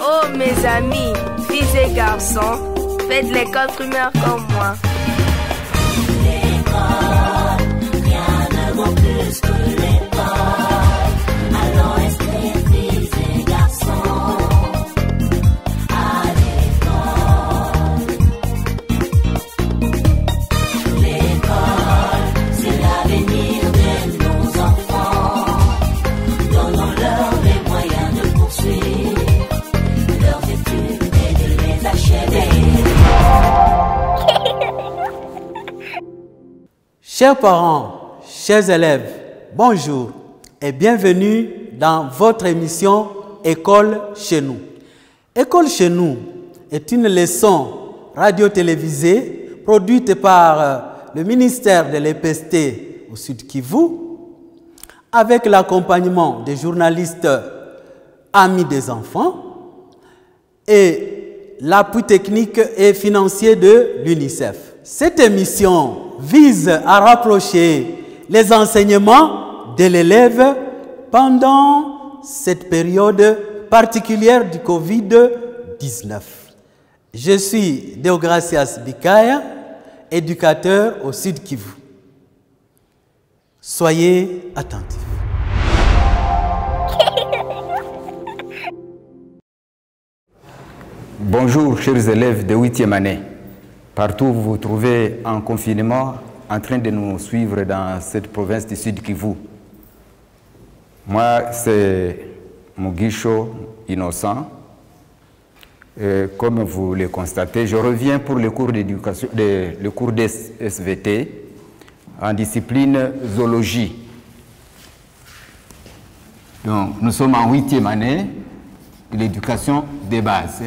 Oh mes amis, filles et garçons, faites l'école primaire comme moi. L'école, rien ne vaut plus que l'école. Allons inscrire filles et garçons à l'école. L'école, c'est l'avenir de nos enfants. Donnons-leur les moyens de poursuivre leurs études et de les achever. Chers parents, chers élèves, bonjour et bienvenue dans votre émission École chez nous. École chez nous est une leçon radio-télévisée produite par le ministère de l'EPST au Sud Kivu avec l'accompagnement des journalistes amis des enfants et l'appui technique et financier de l'UNICEF. Cette émission vise à rapprocher les enseignements de l'élève pendant cette période particulière du Covid-19. Je suis Deogracias Bikaya, éducateur au Sud Kivu. Soyez attentifs. Bonjour chers élèves de 8e année. Partout où vous vous trouvez en confinement, en train de nous suivre dans cette province du Sud Kivu. Moi, c'est Mugisho Innocent. Comme vous le constatez, je reviens pour le cours d'éducation, le cours des SVT en discipline zoologie. Donc, nous sommes en 8e année de l'éducation des bases.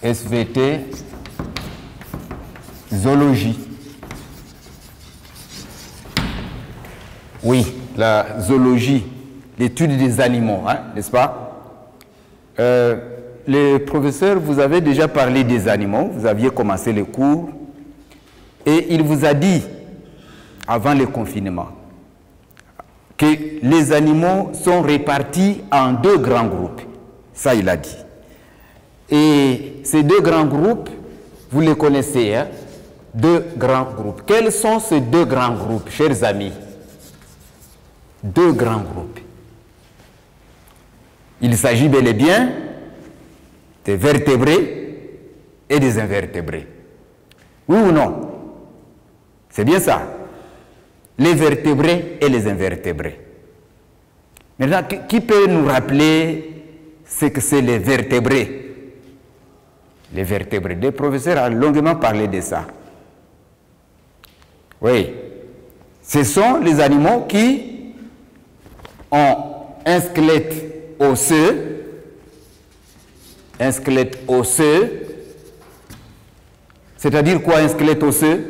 SVT, zoologie. Oui, la zoologie, l'étude des animaux, hein, n'est-ce pas? Les professeurs, vous avez déjà parlé des animaux, vous aviez commencé le cours, et il vous a dit, avant le confinement, que les animaux sont répartis en deux grands groupes. Ça, il a dit. Et ces deux grands groupes, vous les connaissez, hein? Deux grands groupes. Quels sont ces deux grands groupes, chers amis? Deux grands groupes. Il s'agit bel et bien des vertébrés et des invertébrés. Oui ou non? C'est bien ça. Les vertébrés et les invertébrés. Maintenant, qui peut nous rappeler ce que c'est les vertébrés? Les vertébrés. Les professeurs ont longuement parlé de ça. Oui. Ce sont les animaux qui ont un squelette osseux, c'est-à-dire quoi un squelette osseux?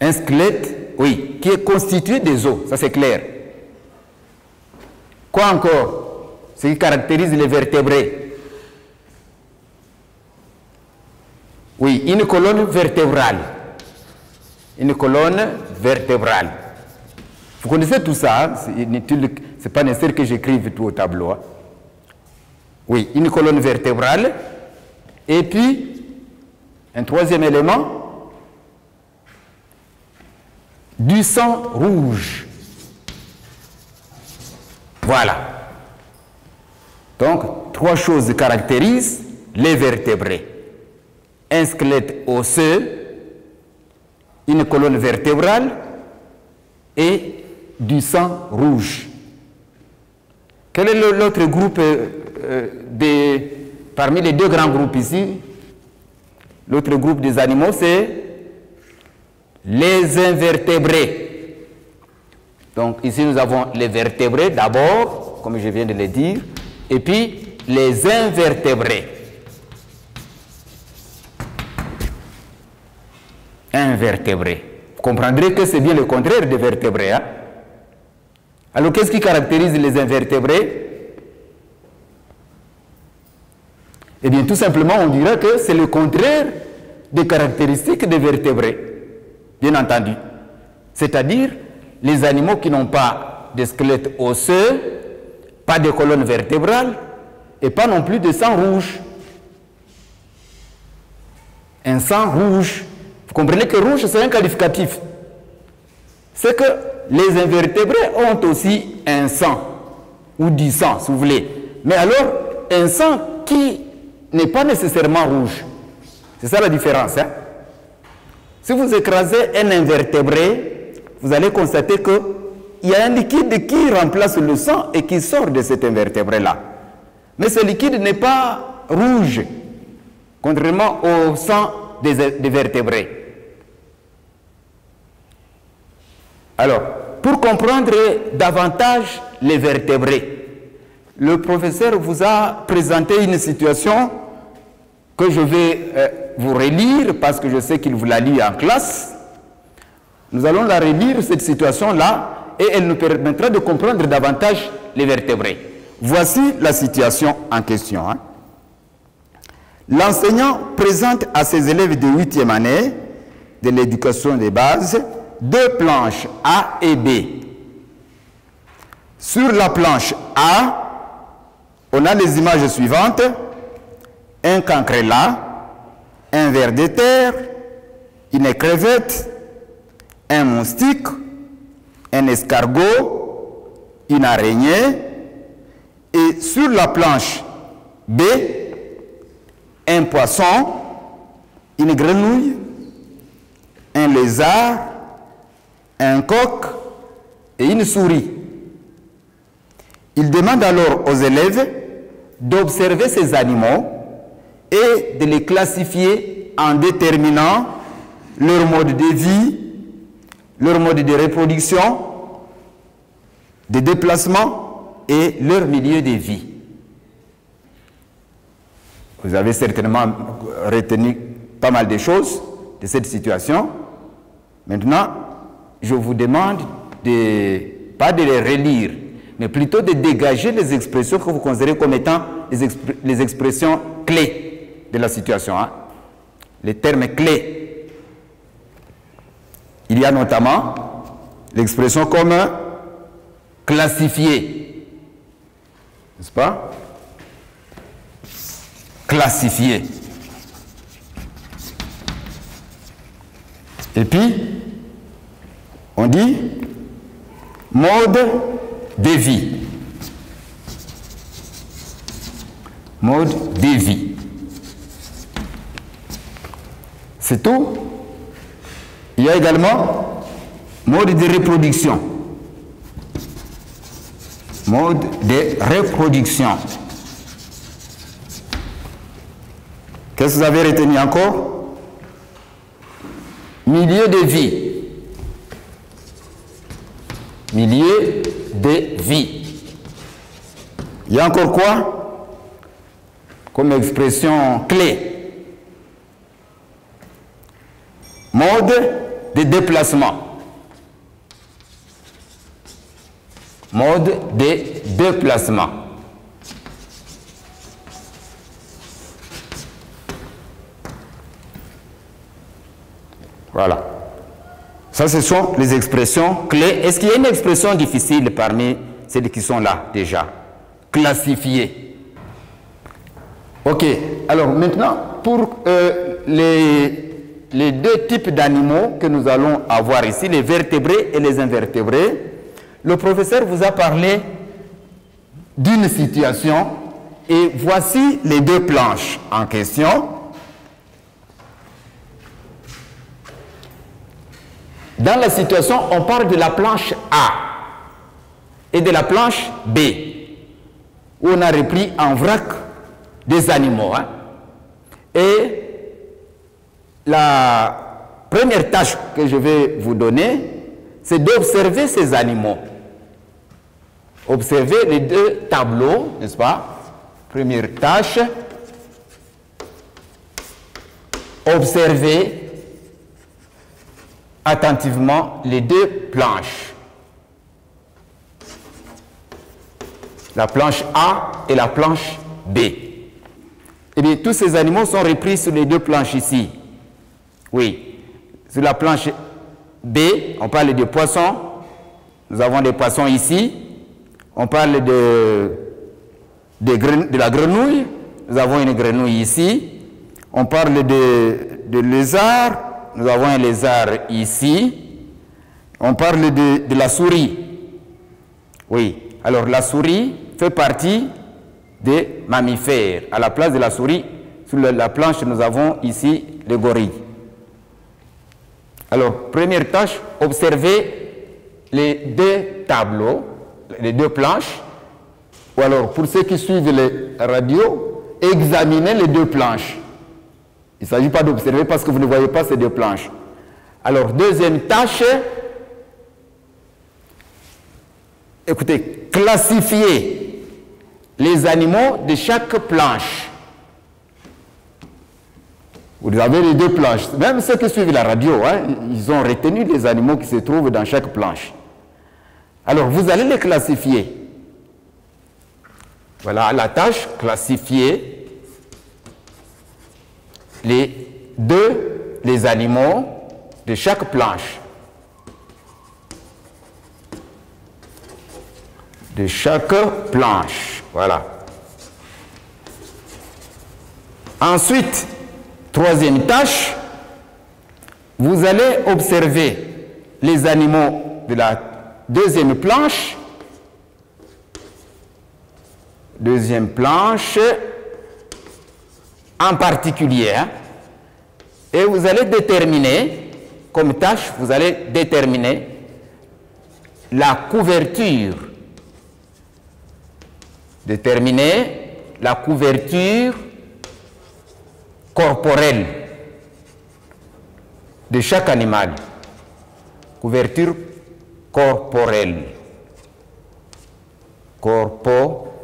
Un squelette, oui, qui est constitué des os, ça c'est clair. Quoi encore? Ce qui caractérise les vertébrés. Oui, une colonne vertébrale. Une colonne vertébrale. Vous connaissez tout ça, hein? Ce n'est pas nécessaire que j'écrive tout au tableau. Hein? Oui, une colonne vertébrale. Et puis, un troisième élément, du sang rouge. Voilà. Donc, trois choses caractérisent les vertébrés. Un squelette osseux, une colonne vertébrale et du sang rouge. Quel est l'autre groupe parmi les deux grands groupes ici? L'autre groupe des animaux, c'est les invertébrés. Donc ici, nous avons les vertébrés d'abord, comme je viens de le dire, et puis les invertébrés. Invertébrés. Vous comprendrez que c'est bien le contraire des vertébrés. Hein? Alors, qu'est-ce qui caractérise les invertébrés? Eh bien, tout simplement, on dirait que c'est le contraire des caractéristiques des vertébrés. Bien entendu. C'est-à-dire, les animaux qui n'ont pas de squelette osseux, pas de colonne vertébrale, et pas non plus de sang rouge. Un sang rouge. Vous comprenez que rouge, c'est un qualificatif. C'est que les invertébrés ont aussi un sang, ou du sang, si vous voulez. Mais alors, un sang qui n'est pas nécessairement rouge. C'est ça la différence. Hein? Si vous écrasez un invertébré, vous allez constater qu'il y a un liquide qui remplace le sang et qui sort de cet invertébré-là. Mais ce liquide n'est pas rouge, contrairement au sang des vertébrés. Alors, pour comprendre davantage les vertébrés, le professeur vous a présenté une situation que je vais vous relire parce que je sais qu'il vous l'a lu en classe. Nous allons la relire, cette situation-là, et elle nous permettra de comprendre davantage les vertébrés. Voici la situation en question. Hein. L'enseignant présente à ses élèves de 8e année de l'éducation des bases 2 planches A et B. Sur la planche A, on a les images suivantes: un cancrélat, un ver de terre, une crevette, un moustique, un escargot, une araignée, et sur la planche B, un poisson, une grenouille, un lézard, un coq et une souris. Il demande alors aux élèves d'observer ces animaux et de les classifier en déterminant leur mode de vie, leur mode de reproduction, de déplacement et leur milieu de vie. Vous avez certainement retenu pas mal de choses de cette situation. Maintenant, je vous demande pas de les relire, mais plutôt de dégager les expressions que vous considérez comme étant les expressions clés de la situation. Hein? Les termes clés. Il y a notamment l'expression comme classifier. N'est-ce pas? Classifier. Et puis, on dit mode de vie. Mode de vie. C'est tout. Il y a également mode de reproduction. Mode de reproduction. Qu'est-ce que vous avez retenu encore? Milieu de vie. Milieu de vie. Il y a encore quoi comme expression clé? Mode de déplacement. Mode de déplacement. Voilà. Ça, ce sont les expressions clés. Est-ce qu'il y a une expression difficile parmi celles qui sont là déjà? Classifier. Ok. Alors maintenant, pour les deux types d'animaux que nous allons avoir ici, les vertébrés et les invertébrés, le professeur vous a parlé d'une situation et voici les deux planches en question. Dans la situation, on parle de la planche A et de la planche B, où on a repris en vrac des animaux. Hein. Et la première tâche que je vais vous donner, c'est d'observer ces animaux. Observez les deux tableaux, n'est-ce pas? Première tâche, observez attentivement les deux planches. La planche A et la planche B. Eh bien, tous ces animaux sont repris sur les deux planches ici. Oui. Sur la planche B, on parle de poissons. Nous avons des poissons ici. On parle de de la grenouille. Nous avons une grenouille ici. On parle de lézard. Nous avons un lézard ici. On parle de la souris. Oui. Alors la souris fait partie des mammifères. À la place de la souris, sur la planche, nous avons ici le gorille. Alors, première tâche, observez les deux tableaux, les deux planches. Ou alors, pour ceux qui suivent les radios, examinez les deux planches. Il ne s'agit pas d'observer parce que vous ne voyez pas ces deux planches. Alors, deuxième tâche, écoutez, classifiez les animaux de chaque planche. Vous avez les deux planches. Même ceux qui suivent la radio, hein, ils ont retenu les animaux qui se trouvent dans chaque planche. Alors, vous allez les classifier. Voilà la tâche, classifier les animaux de chaque planche. De chaque planche. Voilà. Ensuite, troisième tâche, vous allez observer les animaux de la deuxième planche. Deuxième planche en particulier. Hein, et vous allez déterminer, comme tâche, vous allez déterminer la couverture. Déterminer la couverture corporelle de chaque animal. Couverture corporelle. Corporelle.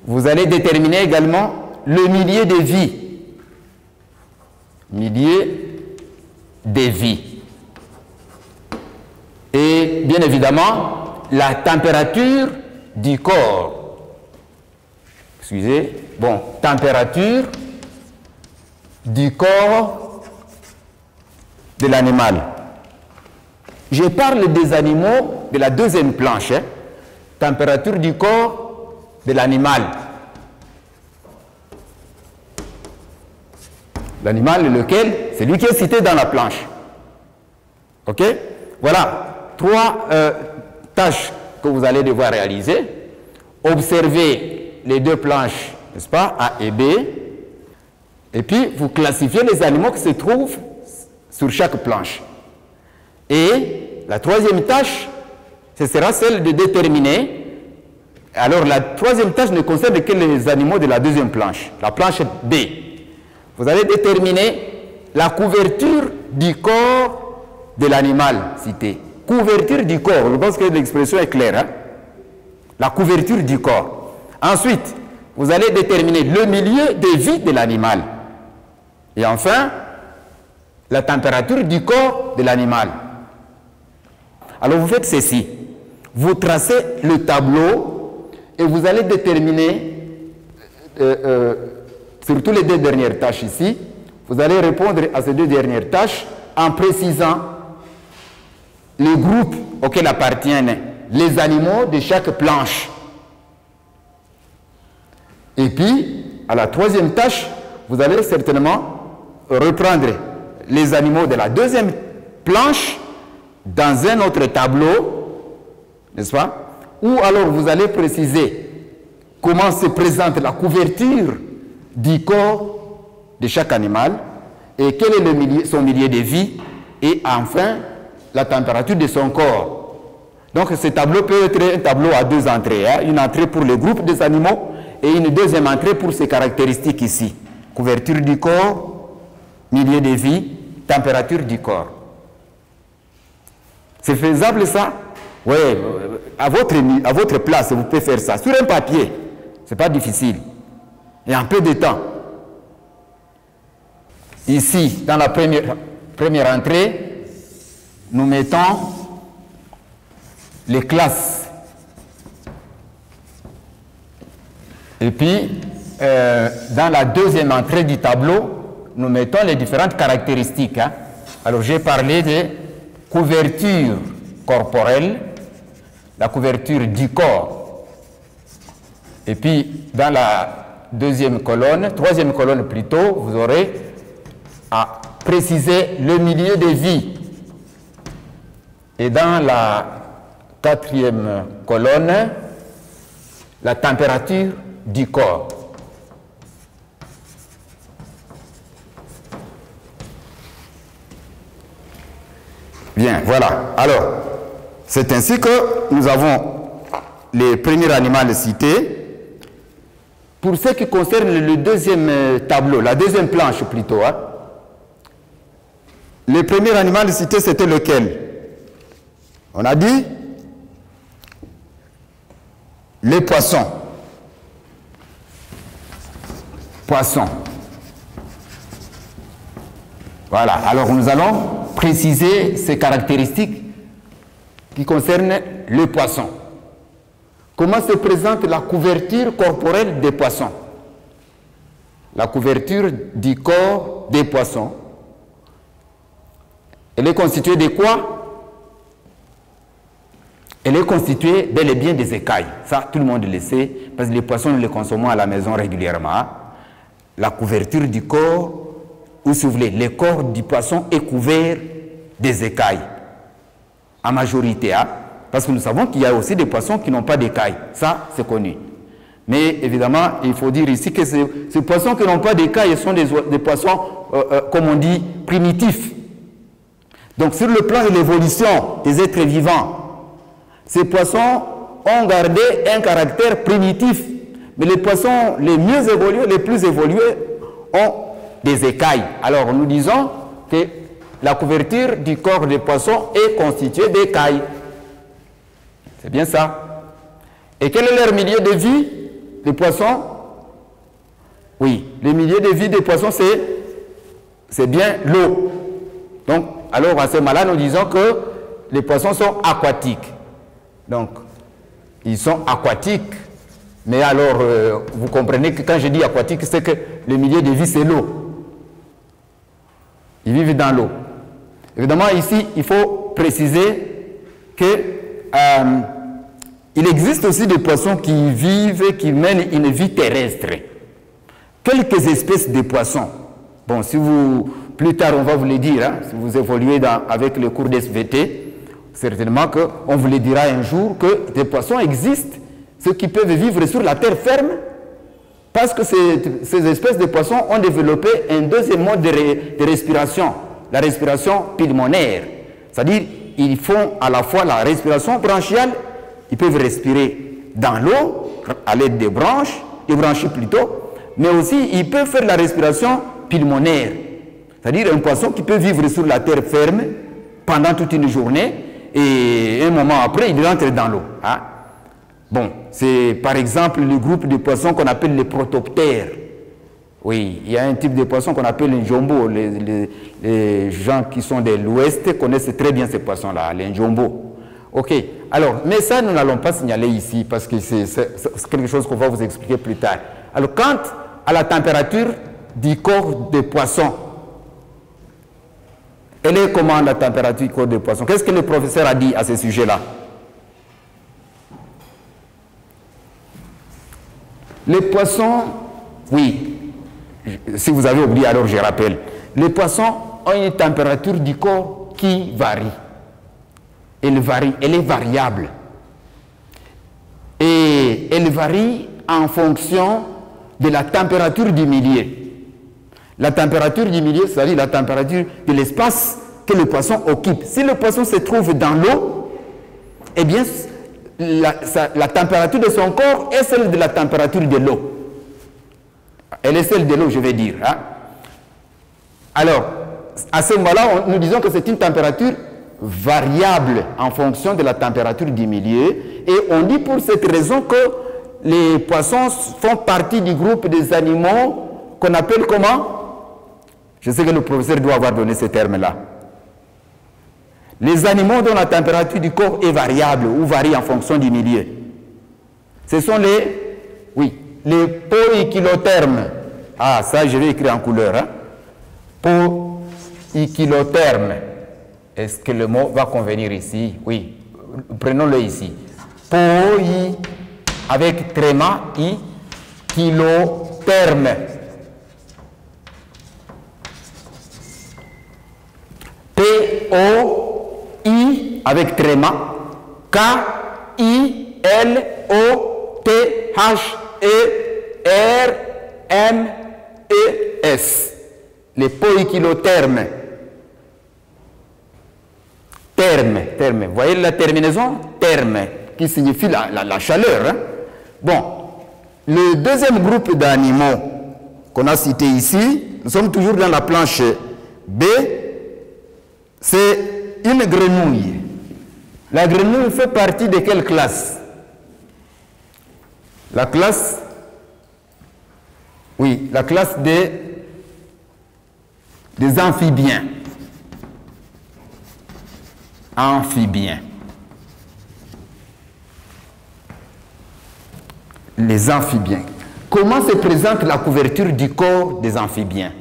Vous allez déterminer également le milieu de vie. Milieu de vie. Et bien évidemment, la température du corps. Excusez, bon, température du corps de l'animal. Je parle des animaux de la deuxième planche. Hein. Température du corps de l'animal. L'animal lequel? C'est lui qui est cité dans la planche. Ok? Voilà, trois tâches que vous allez devoir réaliser. Observez les deux planches, n'est-ce pas, A et B. Et puis, vous classifiez les animaux qui se trouvent sur chaque planche. Et la troisième tâche, ce sera celle de déterminer. Alors, la troisième tâche ne concerne que les animaux de la deuxième planche, la planche B. Vous allez déterminer la couverture du corps de l'animal cité. Couverture du corps, je pense que l'expression est claire. Hein? La couverture du corps. Ensuite, vous allez déterminer le milieu de vie de l'animal. Et enfin, la température du corps de l'animal. Alors vous faites ceci. Vous tracez le tableau et vous allez déterminer, surtout les deux dernières tâches ici, vous allez répondre à ces deux dernières tâches en précisant les groupes auxquels appartiennent les animaux de chaque planche. Et puis, à la troisième tâche, vous allez certainement reprendre les animaux de la deuxième planche dans un autre tableau, n'est-ce pas? Ou alors vous allez préciser comment se présente la couverture du corps de chaque animal et quel est son milieu de vie et enfin la température de son corps. Donc ce tableau peut être un tableau à deux entrées, hein? Une entrée pour le groupe des animaux et une deuxième entrée pour ces caractéristiques ici. Couverture du corps, milieu de vie, température du corps. C'est faisable ça? Oui, à votre place, vous pouvez faire ça. Sur un papier, ce n'est pas difficile. Et en peu de temps. Ici, dans la première entrée, nous mettons les classes. Et puis, dans la deuxième entrée du tableau, nous mettons les différentes caractéristiques. Hein. Alors, j'ai parlé de couverture corporelle, la couverture du corps. Et puis, dans la troisième colonne plutôt, vous aurez à préciser le milieu de vie. Et dans la quatrième colonne, la température du corps. Bien, voilà. Alors, c'est ainsi que nous avons les premiers animaux cités. Pour ce qui concerne le deuxième tableau, la deuxième planche plutôt, hein, le premier animal cité, c'était lequel? On a dit les poissons. Poissons. Voilà. Alors, nous allons préciser ces caractéristiques qui concernent le poisson. Comment se présente la couverture corporelle des poissons? La couverture du corps des poissons. Elle est constituée de quoi? Elle est constituée bel et bien des écailles. Ça, tout le monde le sait, parce que les poissons, nous les consommons à la maison régulièrement. La couverture du corps, ou si vous voulez, le corps du poisson est couvert des écailles. En majorité, hein? Parce que nous savons qu'il y a aussi des poissons qui n'ont pas d'écailles. Ça, c'est connu. Mais évidemment, il faut dire ici que ces poissons qui n'ont pas d'écailles sont des poissons, comme on dit, primitifs. Donc, sur le plan de l'évolution des êtres vivants, ces poissons ont gardé un caractère primitif. Mais les poissons les mieux évolués, les plus évolués, ont des écailles. Alors, nous disons que la couverture du corps des poissons est constituée d'écailles. C'est bien ça. Et quel est leur milieu de vie, des poissons? Oui, le milieu de vie des poissons, c'est bien l'eau. Donc, alors à ce moment-là, nous disons que les poissons sont aquatiques. Donc, ils sont aquatiques. Mais alors, vous comprenez que quand je dis aquatique, c'est que le milieu de vie, c'est l'eau. Ils vivent dans l'eau. Évidemment, ici, il faut préciser que il existe aussi des poissons qui vivent, qui mènent une vie terrestre. Quelques espèces de poissons. Bon, si vous, plus tard, on va vous le dire, hein, si vous évoluez avec le cours d'SVT, certainement qu'on vous le dira un jour que des poissons existent, ceux qui peuvent vivre sur la terre ferme, parce que ces espèces de poissons ont développé un deuxième mode de respiration, la respiration pulmonaire. C'est-à-dire, ils font à la fois la respiration branchiale, ils peuvent respirer dans l'eau, à l'aide des branchies plutôt, mais aussi ils peuvent faire la respiration pulmonaire. C'est-à-dire un poisson qui peut vivre sur la terre ferme pendant toute une journée et un moment après, il rentre dans l'eau. Hein? Bon, c'est par exemple le groupe de poissons qu'on appelle les protoptères. Oui, il y a un type de poisson qu'on appelle les njombo. Les gens qui sont de l'Ouest connaissent très bien ces poissons-là, les njombo. Ok, alors, mais ça, nous n'allons pas signaler ici parce que c'est quelque chose qu'on va vous expliquer plus tard. Alors, quant à la température du corps des poissons, elle est comment la température du corps des poissons? Qu'est-ce que le professeur a dit à ce sujet-là? Les poissons, oui, si vous avez oublié, alors je rappelle. Les poissons ont une température du corps qui varie. Elle varie, elle est variable. Et elle varie en fonction de la température du milieu. La température du milieu, c'est-à-dire la température de l'espace que le poisson occupe. Si le poisson se trouve dans l'eau, eh bien, la température de son corps est celle de la température de l'eau. Elle est celle de l'eau, je vais dire. Hein? Alors, à ce moment-là, nous disons que c'est une température variable en fonction de la température du milieu. Et on dit pour cette raison que les poissons font partie du groupe des animaux qu'on appelle comment? Je sais que le professeur doit avoir donné ce terme-là. Les animaux dont la température du corps est variable ou varie en fonction du milieu. Ce sont les poikilothermes. Ah, ça, je vais écrire en couleur. Hein? Poikilothermes. Est-ce que le mot va convenir ici? Oui, prenons-le ici. poi, avec tréma, i, kilotherme. P-O-I, avec tréma, K-I-L-O-T-H-E-R-M-E-S. Les poikilothermes. Terme, terme. Vous voyez la terminaison? Terme, qui signifie la chaleur. Hein? Bon, le deuxième groupe d'animaux qu'on a cité ici, nous sommes toujours dans la planche B, c'est une grenouille. La grenouille fait partie de quelle classe? La classe, oui, la classe des amphibiens. Amphibiens. Les amphibiens. Comment se présente la couverture du corps des amphibiens?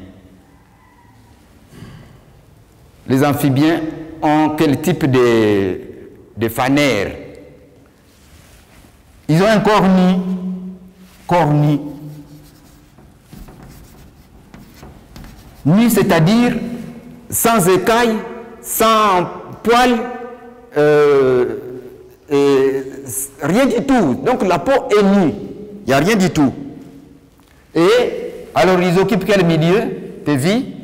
Les amphibiens ont quel type de fanère? Ils ont un corps nu. Corps nu. Nu, c'est-à-dire sans écailles, sans poils, rien du tout. Donc la peau est nue. Il n'y a rien du tout. Et alors ils occupent quel milieu de vie?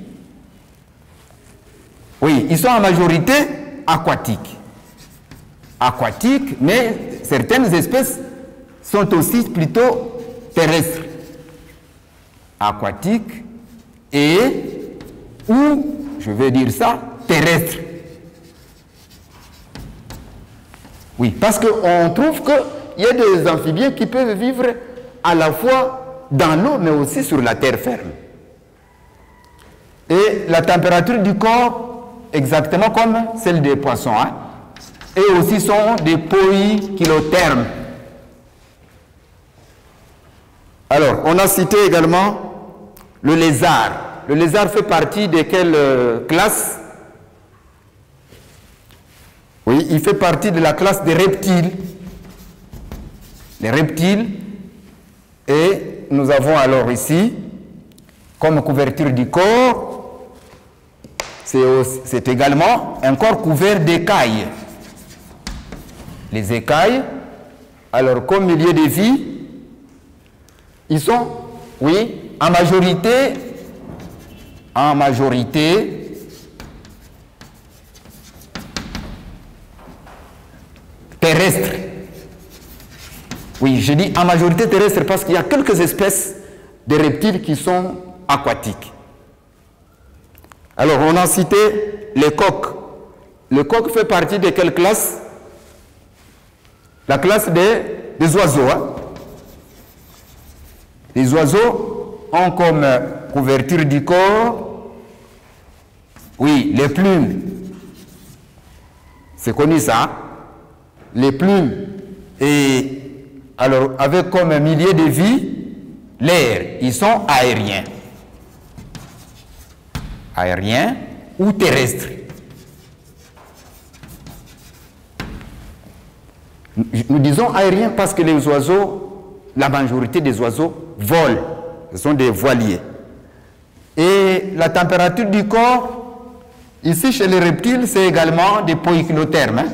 Oui, ils sont en majorité aquatiques. Aquatiques, mais certaines espèces sont aussi plutôt terrestres. Aquatiques et, ou, je vais dire ça, terrestres. Oui, parce qu'on trouve qu'il y a des amphibiens qui peuvent vivre à la fois dans l'eau, mais aussi sur la terre ferme. Et la température du corps, exactement comme celle des poissons, hein, et aussi sont des poikilothermes. Alors, on a cité également le lézard. Le lézard fait partie de quelle classe? Oui, il fait partie de la classe des reptiles. Les reptiles. Et nous avons alors ici, comme couverture du corps, c'est également un corps couvert d'écailles. Les écailles, alors comme milieu de vie, ils sont, oui, en majorité, terrestres. Oui, je dis en majorité terrestre parce qu'il y a quelques espèces de reptiles qui sont aquatiques. Alors, on a cité les coqs. Le coq fait partie de quelle classe? La classe des oiseaux. Hein? Les oiseaux ont comme couverture du corps, oui, les plumes. C'est connu ça. Hein? Les plumes. Et alors, avec comme un milieu de vie, l'air. Ils sont aériens. Aériens ou terrestres. Nous disons aériens parce que les oiseaux, la majorité des oiseaux volent. Ce sont des voiliers. Et la température du corps, ici chez les reptiles, c'est également des poikilothermes. Hein?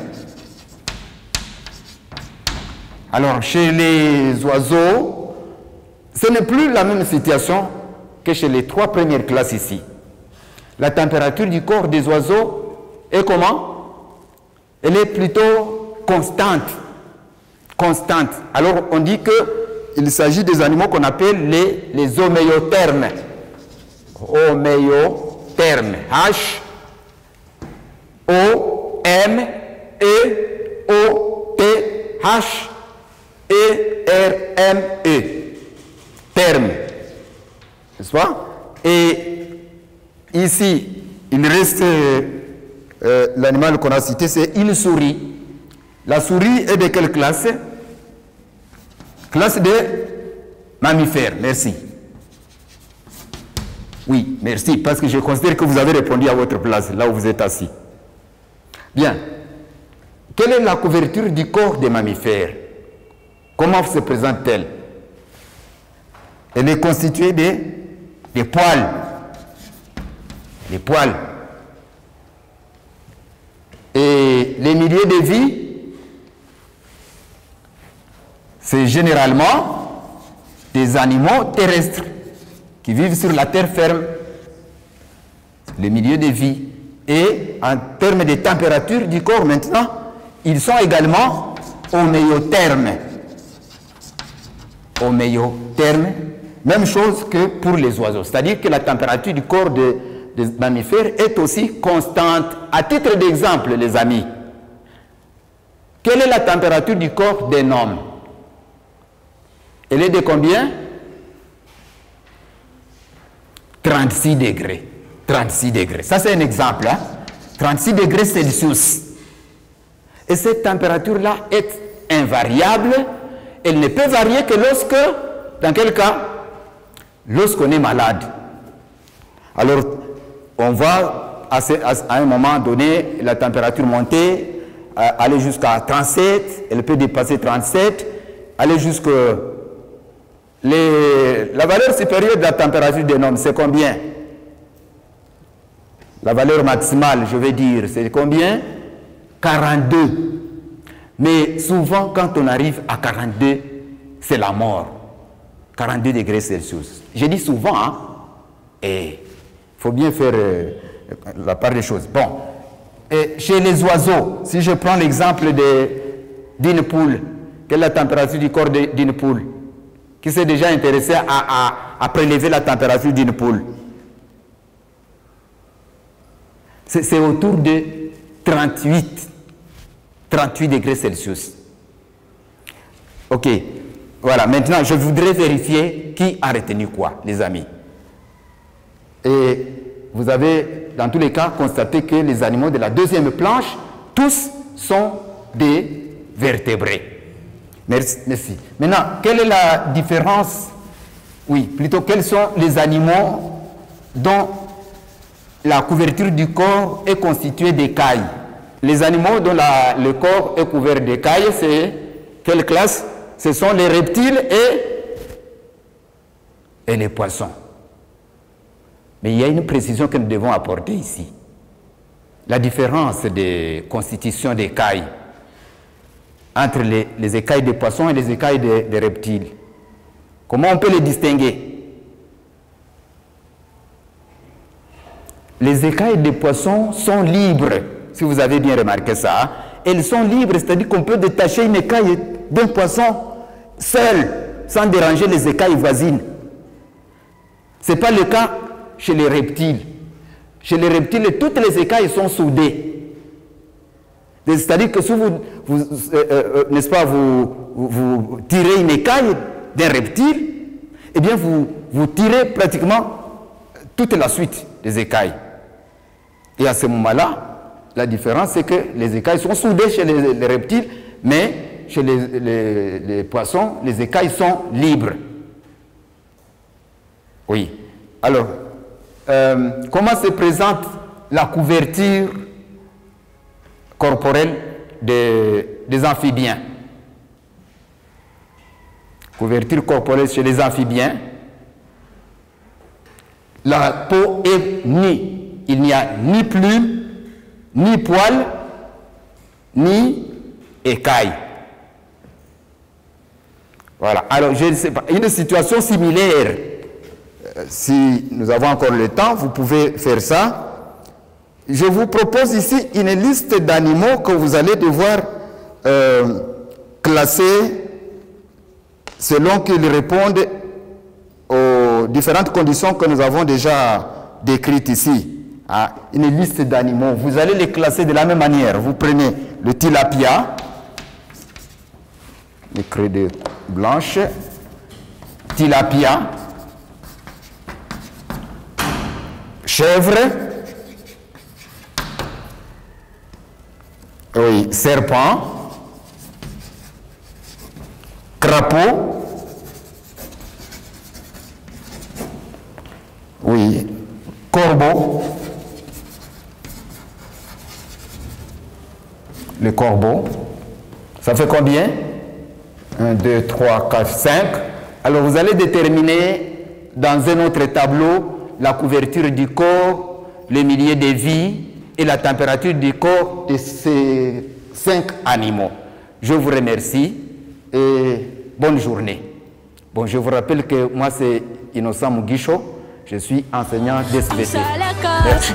Alors, chez les oiseaux, ce n'est plus la même situation que chez les trois premières classes ici. La température du corps des oiseaux est comment? Elle est plutôt constante. Constante. Alors, on dit qu'il s'agit des animaux qu'on appelle les homéothermes. Homéothermes. H-O-M-E-O-T-H E-R-M-E. Terme. N'est-ce pas? Et ici, il reste l'animal qu'on a cité, c'est une souris. La souris est de quelle classe? Classe de mammifères. Merci. Oui, merci, parce que je considère que vous avez répondu à votre place, là où vous êtes assis. Bien. Quelle est la couverture du corps des mammifères? Comment se présente-t-elle? Elle est constituée des poils. Les poils. Et les milieux de vie, c'est généralement des animaux terrestres qui vivent sur la terre ferme. Les milieux de vie. Et en termes de température du corps maintenant, ils sont également homéothermes. Homéothermes, même chose que pour les oiseaux. C'est-à-dire que la température du corps des mammifères est aussi constante. À titre d'exemple, les amis, quelle est la température du corps d'un homme? Elle est de combien? 36 degrés. 36 degrés. Ça, c'est un exemple. Hein? 36 degrés Celsius. Et cette température-là est invariable. Elle ne peut varier que lorsque, dans quel cas? Lorsqu'on est malade. Alors, on va à un moment donné, la température monter, aller jusqu'à 37, elle peut dépasser 37, aller jusqu'à... La valeur supérieure de la température d'un homme, c'est combien? La valeur maximale, je vais dire, c'est combien? 42. Mais souvent, quand on arrive à 42, c'est la mort. 42 degrés Celsius. Je dis souvent, hein, et il faut bien faire la part des choses. Bon, et chez les oiseaux, si je prends l'exemple d'une poule, quelle est la température du corps d'une poule? Qui s'est déjà intéressé à prélever la température d'une poule? C'est autour de 38 degrés Celsius. Ok, voilà, maintenant je voudrais vérifier qui a retenu quoi, les amis. Et vous avez, dans tous les cas, constaté que les animaux de la deuxième planche, tous sont des vertébrés. Merci, merci. Maintenant, quelle est la différence? Oui, plutôt, quels sont les animaux dont la couverture du corps est constituée d'écailles? Les animaux dont le corps est couvert d'écailles, c'est quelle classe? Ce sont les reptiles et les poissons. Mais il y a une précision que nous devons apporter ici. La différence de constitution d'écailles entre les écailles des poissons et les écailles des reptiles. Comment on peut les distinguer? Les écailles des poissons sont libres, si vous avez bien remarqué ça. Hein? Elles sont libres, c'est-à-dire qu'on peut détacher une écaille d'un poisson seul, sans déranger les écailles voisines. Ce n'est pas le cas chez les reptiles. Chez les reptiles, toutes les écailles sont soudées. C'est-à-dire que si n'est-ce pas, vous tirez une écaille d'un reptile, eh bien vous tirez pratiquement toute la suite des écailles. Et à ce moment-là, la différence c'est que les écailles sont soudées chez les reptiles, mais chez les poissons, les écailles sont libres. Oui. Alors, comment se présente la couverture corporelle des amphibiens? Couverture corporelle chez les amphibiens. La peau est nue. Il n'y a ni plumes, ni poils, ni écailles. Voilà. Alors, je ne sais pas. Une situation similaire, si nous avons encore le temps, vous pouvez faire ça. Je vous propose ici une liste d'animaux que vous allez devoir classer selon qu'ils répondent aux différentes conditions que nous avons déjà décrites ici. Ah, une liste d'animaux, vous allez les classer de la même manière. Vous prenez le tilapia, les crêtes blanches, tilapia, chèvre, oui, serpent, crapaud, oui, corbeau, le corbeau, ça fait combien? 1, 2, 3, 4, 5. Alors vous allez déterminer dans un autre tableau la couverture du corps, le milieu de vie et la température du corps de ces 5 animaux. Je vous remercie et bonne journée. Bon, je vous rappelle que moi c'est Innocent Mugisho, je suis enseignant d'SVT. Merci.